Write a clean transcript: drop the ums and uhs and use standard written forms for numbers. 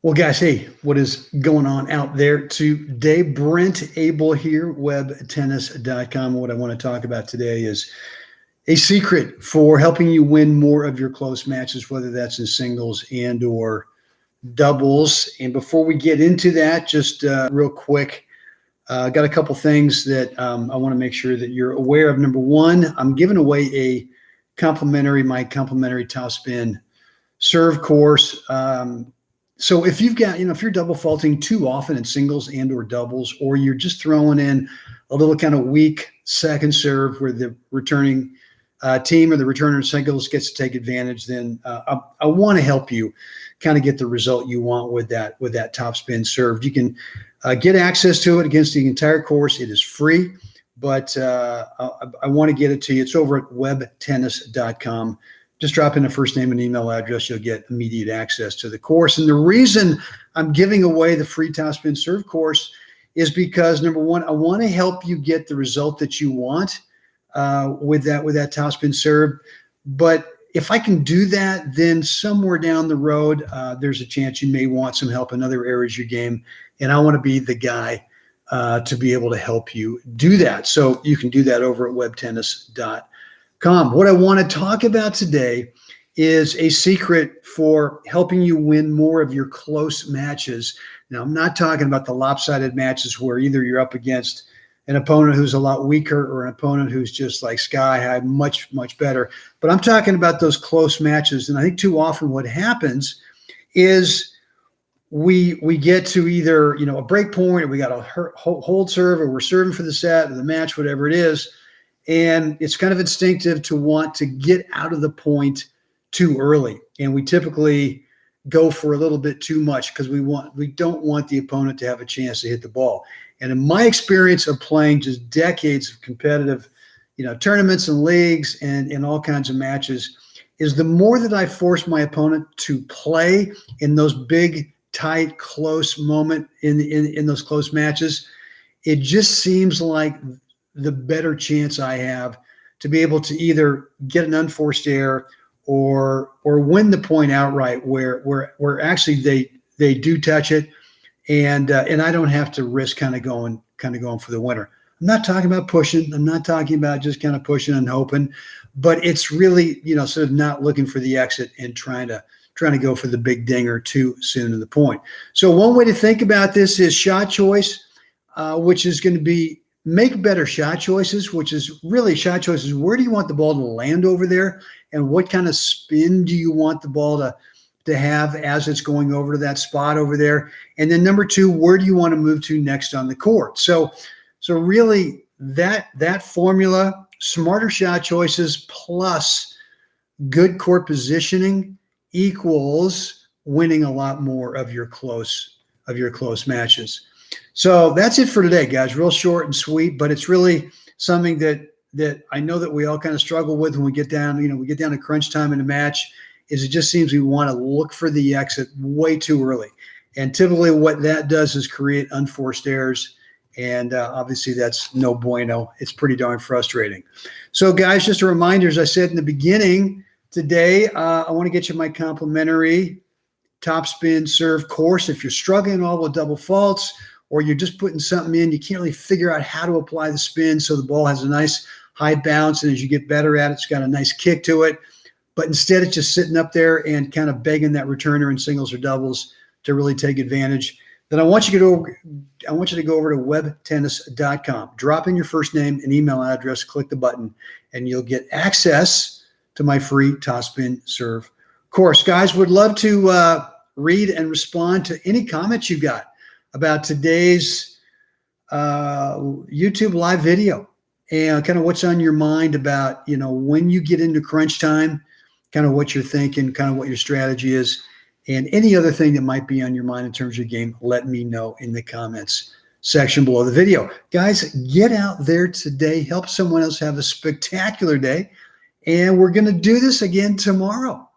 Well, guys, hey, what is going on out there today? Brent Abel here, webtennis.com. What I want to talk about today is a secret for helping you win more of your close matches, whether that's in singles and or doubles. And before we get into that, just real quick, got a couple things that I want to make sure that you're aware of. Number one, I'm giving away my complimentary topspin serve course. So if you've got, if you're double faulting too often in singles and or doubles, or you're just throwing in a little kind of weak second serve where the returning team or the returner in singles gets to take advantage, then I want to help you kind of get the result you want with that topspin serve. You can get access to it against the entire course. It is free, but I want to get it to you. It's over at webtennis.com. Just drop in a first name and email address. You'll get immediate access to the course. And the reason I'm giving away the free topspin serve course is because, number one, I want to help you get the result that you want with that topspin serve. But if I can do that, then somewhere down the road, there's a chance you may want some help in other areas of your game. And I want to be the guy to be able to help you do that. So you can do that over at webtennis.com. What I want to talk about today is a secret for helping you win more of your close matches. Now, I'm not talking about the lopsided matches where either you're up against an opponent who's a lot weaker or an opponent who's just like sky high, much, much better. But I'm talking about those close matches. And I think too often what happens is we get to either, a break point, or we got a hold serve, or we're serving for the set or the match, whatever it is. And it's kind of instinctive to want to get out of the point too early. And we typically go for a little bit too much because we don't want the opponent to have a chance to hit the ball. And in my experience of playing just decades of competitive, tournaments and leagues and all kinds of matches, is the more that I force my opponent to play in those big, tight, close moment in those close matches, it just seems like the better chance I have to be able to either get an unforced error or win the point outright, where actually they do touch it, and I don't have to risk kind of going for the winner. I'm not talking about pushing. I'm not talking about just kind of pushing and hoping, but it's really sort of not looking for the exit and trying to go for the big dinger too soon to the point. So one way to think about this is shot choice, which is going to be make better shot choices, which is really shot choices. Where do you want the ball to land over there? And what kind of spin do you want the ball to have as it's going over to that spot over there? And then number two, where do you want to move to next on the court? So really that formula, smarter shot choices plus good court positioning equals winning a lot more of your close matches. So that's it for today, guys. Real short and sweet, but it's really something that I know that we all kind of struggle with when we get down, to crunch time in a match, is it just seems we want to look for the exit way too early. And typically what that does is create unforced errors. And obviously that's no bueno. It's pretty darn frustrating. So guys, just a reminder, as I said in the beginning, today I want to get you my complimentary topspin serve course. If you're struggling at all with double faults, or you're just putting something in, you can't really figure out how to apply the spin so the ball has a nice high bounce, and as you get better at it, it's got a nice kick to it. But instead, it's just sitting up there and kind of begging that returner in singles or doubles to really take advantage. Then I want you to go over to webtennis.com, drop in your first name and email address, click the button, and you'll get access to my free topspin serve course. Guys, would love to read and respond to any comments you got about today's YouTube live video, and kind of what's on your mind about, when you get into crunch time, kind of what you're thinking, kind of what your strategy is, and any other thing that might be on your mind in terms of your game. Let me know in the comments section below the video. Guys, get out there today, help someone else have a spectacular day, and we're going to do this again tomorrow.